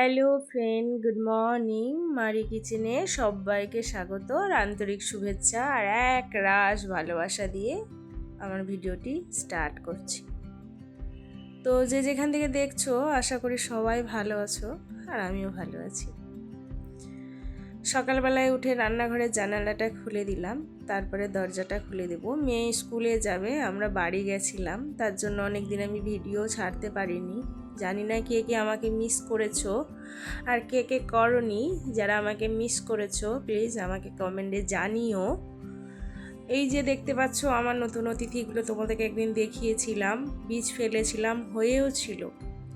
Hello friend, good morning. মারি কিচেনে সবাইকে স্বাগত আর আন্তরিক শুভেচ্ছা আর এক রাশ ভালোবাসা দিয়ে আমার ভিডিওটি স্টার্ট করছি। তো যে যেখান থেকে দেখছো আশা করি সবাই ভালো আছো আর আমিও ভালো আছি। সকালবেলায় উঠে রান্নাঘরের জানালাটা খুলে দিলাম, তারপরে দরজাটা খুলে দেব। মেয়ে স্কুলে যাবে, আমরা বাড়ি গেছিলাম, তার জন্য অনেক দিন আমি ভিডিও ছাড়তে পারিনি। জানি না কে কে আমাকে মিস করেছো আর কে কে করনি। যারা আমাকে মিস করেছো প্লিজ আমাকে কমেন্টে জানিও। এই যে দেখতে পাচ্ছ আমার নতুন অতিথিগুলো, তোমাদেরকে একদিন দেখিয়েছিলাম, বীজ ফেলেছিলাম, হয়েও ছিল,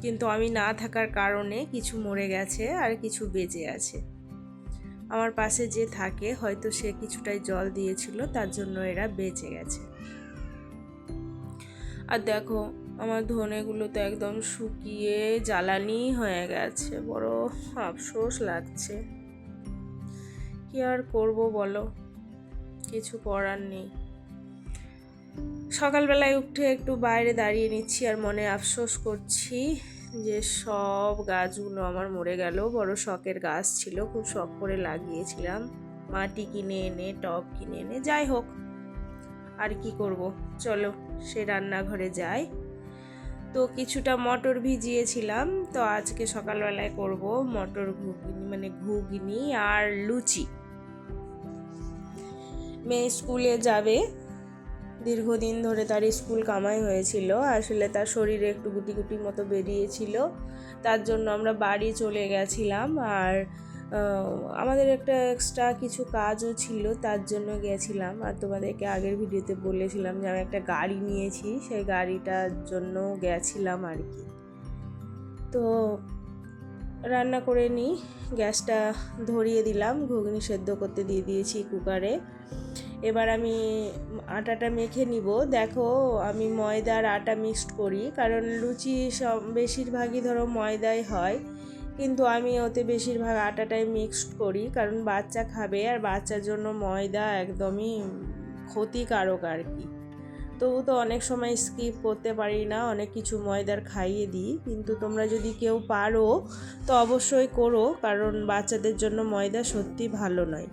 কিন্তু আমি না থাকার কারণে কিছু মরে গেছে আর কিছু বেঁচে আছে। আমার পাশে যে থাকে হয়তো সে কিছুটাই জল দিয়েছিল, তার জন্য এরা বেঁচে গেছে। আর দেখো আমার ধনেগুলো তো একদম শুকিয়ে জ্বালানি হয়ে গেছে, বড় আফসোস লাগছে। কি আর করব বলো, কিছু করার নেই। সকালবেলায় উঠে একটু বাইরে দাঁড়িয়ে নিচ্ছি আর মনে আফসোস করছি যে সব গাছগুলো আমার মরে গেল। বড় শখের গাছ ছিল, খুব শখ করে লাগিয়েছিলাম, মাটি কিনে এনে টব কিনে এনে। যাই হোক, আর কি করব, চলো সে রান্নাঘরে যাই। তো কিছুটা মটর ভিজিয়েছিলাম, তো আজকে সকালবেলায় করব মটর ঘুগনি, মানে ঘুগনি আর লুচি। মেয়ে স্কুলে যাবে, দীর্ঘদিন ধরে তার স্কুল কামাই হয়েছিল, আসলে তার শরীরে একটু গুটি গুটি মতো বেরিয়েছিল, তার জন্য আমরা বাড়ি চলে গেছিলাম। আর আমাদের একটা এক্সট্রা কিছু কাজও ছিল, তার জন্য গেছিলাম। আর তোমাদেরকে আগের ভিডিওতে বলেছিলাম যে আমি একটা গাড়ি নিয়েছি, সেই গাড়িটার জন্য গেছিলাম আর কি। তো রান্না করে নিই, গ্যাসটা ধরিয়ে দিলাম, ঘুগনি সেদ্ধ করতে দিয়ে দিয়েছি কুকারে। এবার আমি আটাটা মেখে নিব। দেখো আমি ময়দার আটা মিক্সড করি, কারণ লুচি সব বেশিরভাগই ধরো ময়দাই হয়, কিন্তু আমি ওতে বেশিরভাগ আটাটাই মিক্সড করি, কারণ বাচ্চা খাবে আর বাচ্চার জন্য ময়দা একদমই ক্ষতিকারক আর কি। তবু তো অনেক সময় স্কিপ করতে পারি না, অনেক কিছু ময়দার খাইয়ে দিই, কিন্তু তোমরা যদি কেউ পারো তো অবশ্যই করো, কারণ বাচ্চাদের জন্য ময়দা সত্যি ভালো নয়।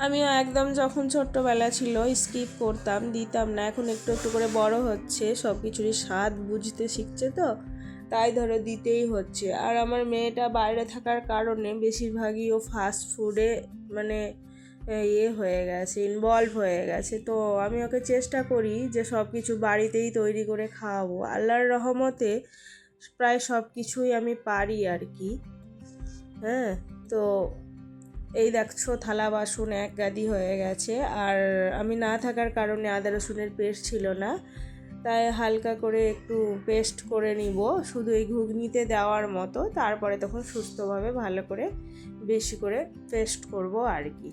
আমিও একদম যখন ছোট্টবেলা ছিল স্কিপ করতাম, দিতাম না। এখন একটু একটু করে বড় হচ্ছে, সব কিছুরই স্বাদ বুঝতে শিখছে, তো তাই ধরো দিতেই হচ্ছে। আর আমার মেয়েটা বাইরে থাকার কারণে বেশিরভাগই ও ফাস্ট ফুডে মানে হয়ে গেছে, ইনভলভ হয়ে গেছে। তো আমি ওকে চেষ্টা করি যে সব কিছু বাড়িতেই তৈরি করে খাওয়াবো। আল্লাহর রহমতে প্রায় সব কিছুই আমি পারি আর কি। হ্যাঁ, তো এই দেখছো থালা বাসন এক গাদি হয়ে গেছে। আর আমি না থাকার কারণে আদা রসুনের পেস্ট ছিল না, তাই হালকা করে একটু পেস্ট করে নিব, শুধু এই ঘুগনিতে দেওয়ার মতো। তারপরে তখন সুস্থভাবে ভালো করে বেশি করে পেস্ট করব আর কি।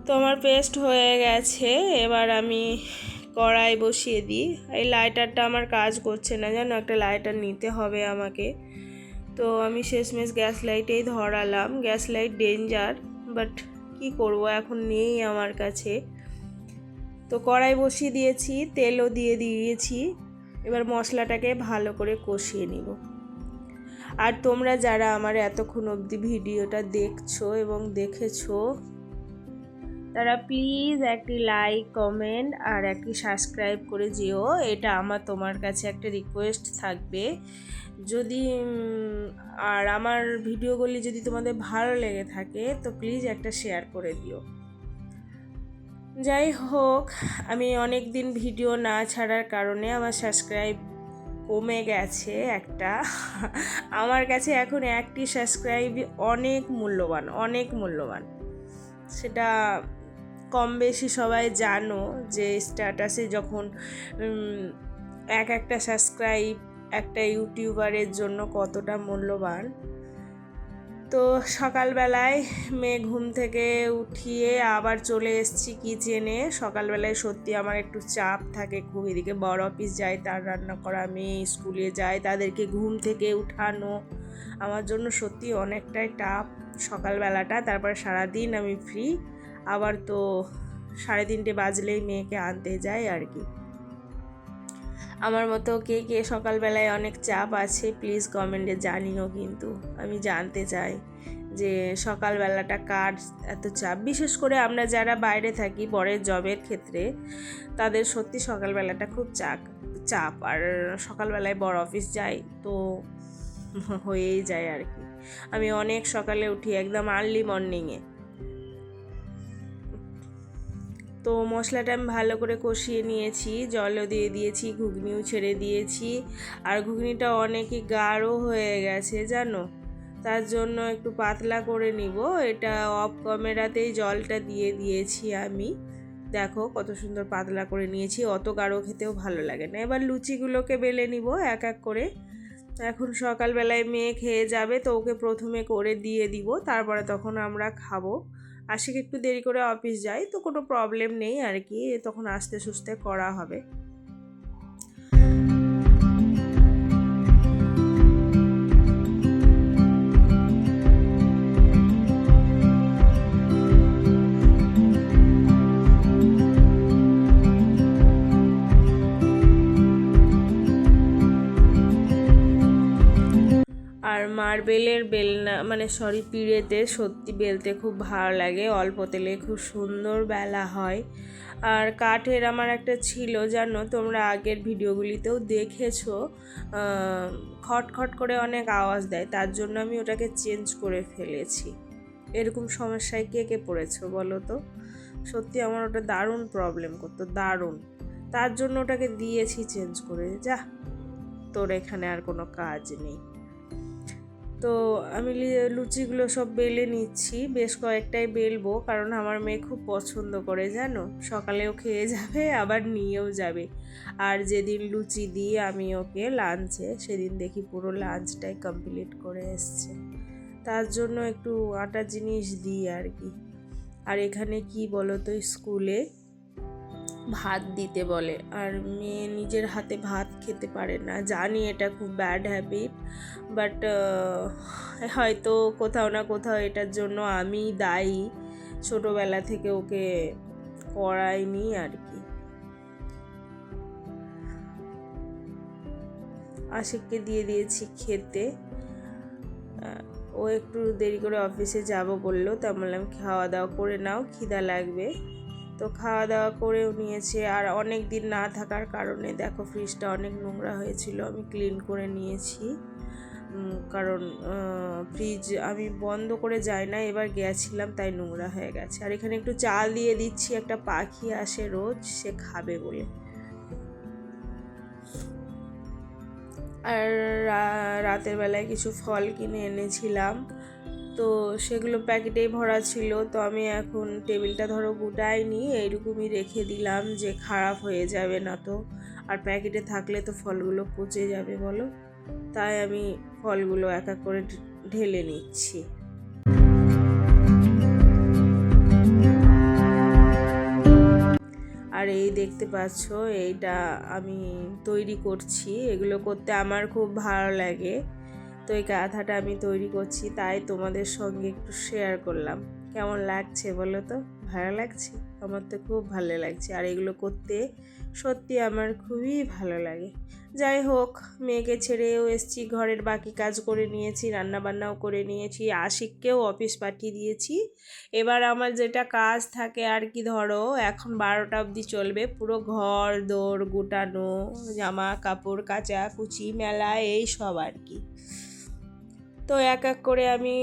তো আমার পেস্ট হয়ে গেছে, এবার আমি কড়াই বসিয়ে দিই। এই লাইটারটা আমার কাজ করছে না, জানো, একটা লাইটার নিতে হবে আমাকে। তো আমি শেষমেশ গ্যাস লাইটেই ধরালাম। গ্যাস লাইট ডেঞ্জার, বাট কি করব, এখন নেই আমার কাছে। তো কড়াই বসিয়ে দিয়েছি, তেলও দিয়ে দিয়েছি, এবার মশলাটাকে ভালো করে কষিয়ে নিব। আর তোমরা যারা আমার এতক্ষণ অবধি ভিডিওটা দেখছো এবং দেখেছো, তারা প্লিজ একটি লাইক, কমেন্ট আর একটি সাবস্ক্রাইব করে যেও। এটা আমার তোমার কাছে একটা রিকোয়েস্ট থাকবে। যদি আর আমার ভিডিওগুলি যদি তোমাদের ভালো লেগে থাকে তো প্লিজ একটা শেয়ার করে দিও। যাই হোক, আমি অনেক দিন ভিডিও না ছাড়ার কারণে আমার সাবস্ক্রাইব কমে গেছে একটা। আমার কাছে এখন একটি সাবস্ক্রাইব অনেক মূল্যবান, অনেক মূল্যবান। সেটা কম বেশি সবাই জানো যে স্ট্যাটাসে যখন একটা সাবস্ক্রাইব একটা ইউটিউবারের জন্য কতটা মূল্যবান। তো সকালবেলায় মেয়ে ঘুম থেকে উঠিয়ে আবার চলে এসেছি কিচেনে। সকালবেলায় সত্যি আমার একটু চাপ থাকে খুব, এদিকে বড় অফিস যায়, তার রান্না করা, মেয়ে স্কুলে যায়, তাদেরকে ঘুম থেকে উঠানো আমার জন্য সত্যি অনেকটাই টাফ সকালবেলাটা। তারপর সারাদিন আমি ফ্রি, আবার তো 3:30 বাজলেই মেয়েকে আনতে যাই আর কি। আমার মতো কে কে সকালবেলায় অনেক চাপ আছে প্লিজ কমেন্টে জানিও, কিন্তু আমি জানতে চাই যে সকালবেলাটা কার এত চাপ। বিশেষ করে আমরা যারা বাইরে থাকি বরের জবের ক্ষেত্রে, তাদের সত্যি সকালবেলাটা খুব চাপ। আর সকালবেলায় বড় অফিস যাই তো হয়েই যায় আর কি। আমি অনেক সকালে উঠি, একদম আর্লি মর্নিংয়ে। তো মশলাটা আমি ভালো করে কষিয়ে নিয়েছি, জলও দিয়ে দিয়েছি, ঘুগনিও ছেড়ে দিয়েছি। আর ঘুগনিটা অনেকই গাঢ় হয়ে গেছে জানো, তার জন্য একটু পাতলা করে নিব। এটা অফ ক্যামেরাতেই জলটা দিয়ে দিয়েছি আমি। দেখো কত সুন্দর পাতলা করে নিয়েছি, অত গাঢ় খেতেও ভালো লাগে না। এবার লুচিগুলোকে বেলে নিব এক এক করে। এখন সকালবেলায় মেয়ে খেয়ে যাবে, তো ওকে প্রথমে করে দিয়ে দিব, তারপরে তখন আমরা খাবো। আশিক একটু দেরি করে অফিস যায়, তো কোনো প্রবলেম নেই আর কি, তখন আস্তে সুস্তে করা হবে। আর মার্বেলের বেলনা পিঁড়েতে সত্যি বেলতে খুব ভালো লাগে, অল্প তেলে খুব সুন্দর বেলা হয়। আর কাঠের আমার একটা ছিল জানো, তোমরা আগের ভিডিওগুলিতেও দেখেছো, খটখট করে অনেক আওয়াজ দেয়, তার জন্য আমি ওটাকে চেঞ্জ করে ফেলেছি। এরকম সমস্যায় কে কে পড়েছো বলো তো? সত্যি আমার ওটা দারুণ প্রবলেম করতো, দারুণ। তার জন্য ওটাকে দিয়েছি চেঞ্জ করে, যা তোর এখানে আর কোনো কাজ নেই। তো আমি লুচিগুলো সব বেলে নিচ্ছি, বেশ কয়েকটাই বেলবো, কারণ আমার মেয়ে খুব পছন্দ করে জানো, সকালেও খেয়ে যাবে আবার নিয়েও যাবে। আর যেদিন লুচি দিই আমি ওকে লাঞ্চে, সেদিন দেখি পুরো লাঞ্চটাই কমপ্লিট করে এসছে। তার জন্য একটু আটা জিনিস দিই আর কি। আর এখানে কি বলো তো, স্কুলে ভাত দিতে বলে, আর মেয়ে নিজের হাতে ভাত খেতে পারে না। জানি এটা খুব ব্যাড হ্যাবিট, বাট হয়তো কোথাও না কোথাও এটার জন্য আমি দায়ী, ছোটোবেলা থেকে ওকে করাইনি আর কি। আশিককে দিয়ে দিয়েছি খেতে, ও একটু দেরি করে অফিসে যাব বললো, তা বললাম খাওয়া দাওয়া করে নাও, খিদা লাগবে। তো খাওয়া দাওয়া করেও নিয়েছে। আর অনেক দিন না থাকার কারণে দেখো ফ্রিজটা অনেক নোংরা হয়েছিল, আমি ক্লিন করে নিয়েছি, কারণ ফ্রিজ আমি বন্ধ করে যাই না, এবার গেছিলাম তাই নোংরা হয়ে গেছে। আর এখানে একটু চাল দিয়ে দিচ্ছি, একটা পাখি আসে রোজ, সে খাবে বলে। আর রাতের বেলায় কিছু ফল কিনে এনেছিলাম, তো সেগুলো প্যাকেটেই ভরা ছিল। তো আমি এখন টেবিলটা ধরো গুটাইনি, এইরকমই রেখে দিলাম যে খারাপ হয়ে যাবে না তো, আর প্যাকেটে থাকলে তো ফলগুলো পচে যাবে বলো, তাই আমি ফলগুলো এক এক করে ঢেলে নিচ্ছি। আর এই দেখতে পাচ্ছ, এইটা আমি তৈরি করছি, এগুলো করতে আমার খুব ভালো লাগে। তো এই কাঁথাটা আমি তৈরি করছি, তাই তোমাদের সঙ্গে একটু শেয়ার করলাম। কেমন লাগছে বলো তো? ভালো লাগছে? আমার তো খুব ভালো লাগছে, আর এগুলো করতে সত্যি আমার খুবই ভালো লাগে। যাই হোক, মেয়েকে ছেড়েও এসেছি, ঘরের বাকি কাজ করে নিয়েছি, রান্নাবান্নাও করে নিয়েছি, আশিককেও অফিস পাঠিয়ে দিয়েছি। এবার আমার যেটা কাজ থাকে আর কি, ধরো এখন 12টা অবধি চলবে, পুরো ঘর দৌড় গুটানো, জামা কাপড় কাচা কুচি মেলা এই সব আর কি। তো এক এক করে আমি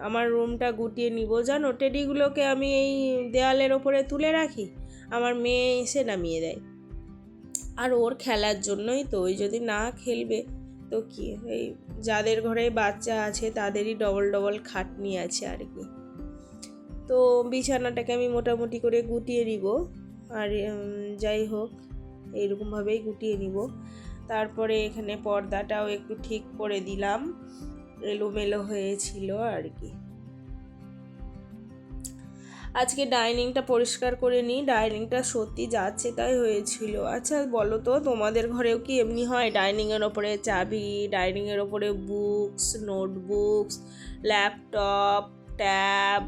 আমার রুমটা গুটিয়ে নিব জানো। টেডিগুলোকে আমি এই দেওয়ালের ওপরে তুলে রাখি, আমার মেয়ে এসে নামিয়ে দেয়। আর ওর খেলার জন্যই তো, ওই যদি না খেলবে তো কি, এই যাদের ঘরে বাচ্চা আছে তাদেরই ডবল ডবল খাটনি আছে আর কি। তো বিছানাটাকে আমি মোটামুটি করে গুটিয়ে নিব, আর যাই হোক এইরকমভাবেই গুটিয়ে নিব। তারপরে এখানে পর্দাটাও একটু ঠিক করে দিলাম, এলোমেলো হয়েছিল আর কি। আজকে ডাইনিংটা পরিষ্কার করে নিই, ডাইনিংটা সত্যি যাচ্ছে তাই হয়েছিল। আচ্ছা বলো তো, তোমাদের ঘরেও কি এমনি হয়? ডাইনিংয়ের ওপরে চাবি, ডাইনিংয়ের ওপরে বুকস, নোটবুকস, ল্যাপটপ, ট্যাব,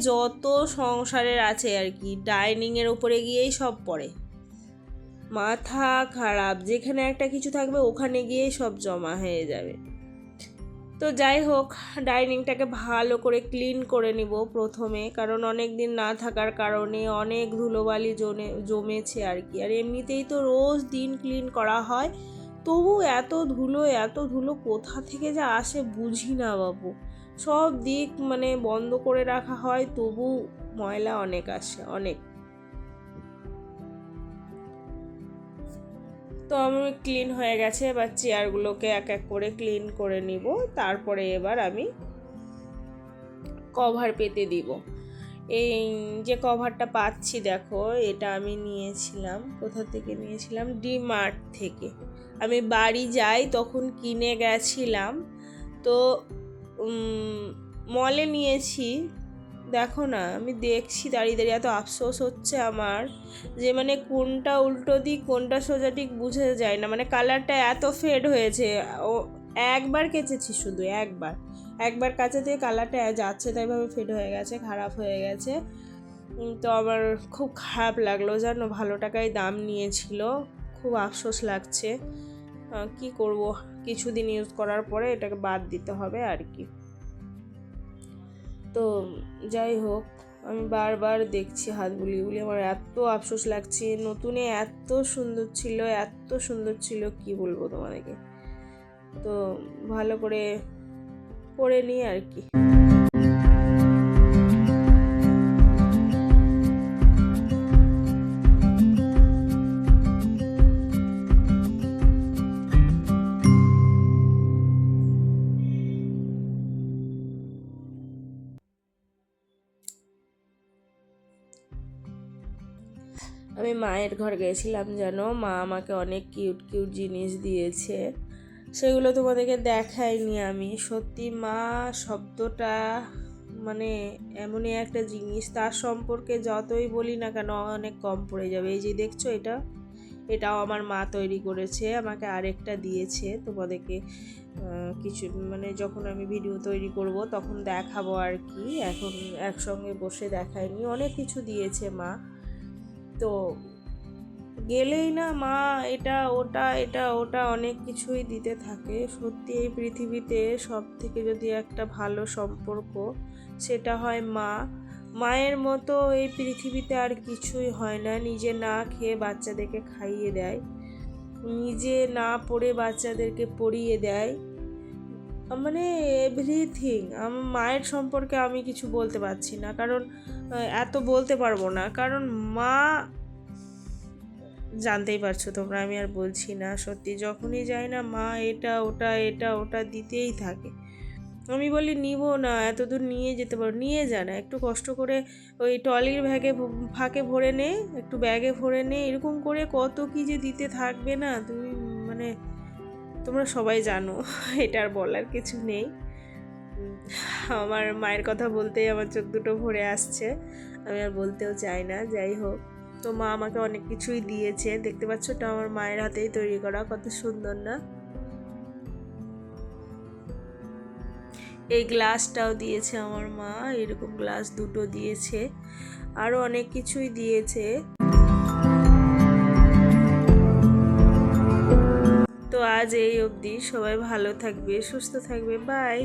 যত সংসারের আছে আর কি, ডাইনিংয়ের ওপরে গিয়েই সব পড়ে। মাথা খারাপ, যেখানে একটা কিছু থাকবে ওখানে গিয়েই সব জমা হয়ে যাবে। তো যাই হোক, ডাইনিংটাকে ভালো করে ক্লিন করে নিব প্রথমে, কারণ অনেক দিন না থাকার কারণে অনেক ধুলোবালি জমেছে আর কি। আর এমনিতেই তো রোজ দিন ক্লিন করা হয়, তবু এত ধুলো কোথা থেকে যে আসে বুঝি না বাবু। সব দিক মানে বন্ধ করে রাখা হয়, তবু ময়লা অনেক আসে, অনেক। তো আমি ক্লিন হয়ে গেছে, এবার চেয়ারগুলোকে এক এক করে ক্লিন করে নিব। তারপরে এবার আমি কভার পেতে দিব। এই যে কভারটা পাচ্ছি দেখো, এটা আমি নিয়েছিলাম, কোথা থেকে নিয়েছিলাম, ডি-মার্ট থেকে। আমি বাড়ি যাই তখন কিনে গেছিলাম, তো মলে নিয়েছি। দেখো না, আমি দেখছি দাঁড়িয়ে দাঁড়িয়ে, এত আফসোস হচ্ছে আমার যে মানে কোনটা উল্টো দিক কোনটা সোজা দিক বুঝে যায় না। মানে কালারটা এত ফেড হয়েছে, ও একবার কেচেছি, শুধু একবার কাচাতে কালারটা যাচ্ছে তাইভাবে ফেড হয়ে গেছে, খারাপ হয়ে গেছে। তো আমার খুব খারাপ লাগলো জানো, ভালো টাকায় দাম নিয়েছিল, খুব আফসোস লাগছে। কি করব, কিছুদিন ইউজ করার পরে এটাকে বাদ দিতে হবে আর কি। তো যাই হোক, আমি বারবার দেখছি হাত বুলিয়ে বুলিয়ে, আমার এত আফসোস লাগছে। নতুনে এত সুন্দর ছিল কি বলবো তোমাদেরকে। তো ভালো করে পরে নিই আর কি। আমি মায়ের ঘর গেছিলাম জানো, মা আমাকে অনেক কিউট জিনিস দিয়েছে, সেগুলো তোমাদেরকে দেখাইনি আমি। সত্যি মা শব্দটা মানে এমনই একটা জিনিস, তার সম্পর্কে যতই বলি না কেন অনেক কম পড়ে যাবে। এই যে দেখছো, এটাও আমার মা তৈরি করেছে, আমাকে আরেকটা দিয়েছে। তোমাদেরকে কিছু মানে যখন আমি ভিডিও তৈরি করব তখন দেখাবো আর কি, এখন একসঙ্গে বসে দেখাইনি। অনেক কিছু দিয়েছে মা, তো গেলেই না মা এটা ওটা অনেক কিছুই দিতে থাকে। সত্যি এই পৃথিবীতে সব থেকে যদি একটা ভালো সম্পর্ক, সেটা হয় মায়ের মতো এই পৃথিবীতে আর কিছুই হয় না। নিজে না খেয়ে বাচ্চাদেরকে খাইয়ে দেয়, নিজে না পড়ে বাচ্চাদেরকে পড়িয়ে দেয়, মানে এভরিথিং। আমার মায়ের সম্পর্কে আমি কিছু বলতে পারছি না, কারণ এত বলতে পারবো না, কারণ মা জানতেই পারছো তোমরা, আমি আর বলছি না। সত্যি যখনই যাই না, মা এটা ওটা দিতেই থাকে। আমি বলি নিব না, এত দূর নিয়ে যেতে পারো, নিয়ে যা না, একটু কষ্ট করে ওই ট্রলির ফাঁকে ভরে নে, একটু ব্যাগে ভরে নে, এরকম করে কত কি যে দিতে থাকবে না তুমি, মানে তোমরা সবাই জানো, এটা আর বলার কিছু নেই। আমার মায়ের কথা বলতেই আমার চোখ দুটো ভরে আসছে, আমি আর বলতেও চাই না। যাই হোক, তো মা আমাকে অনেক কিছুই দিয়েছে, দেখতে পাচ্ছ, এটা আমার মায়ের হাতেই তৈরি করা, কত সুন্দর না। এই গ্লাসটাও দিয়েছে আমার মা, এরকম গ্লাস দুটো দিয়েছে, আরও অনেক কিছুই দিয়েছে। তো আজ এই অবধি, সবাই ভালো থাকবে, সুস্থ থাকবে, বাই।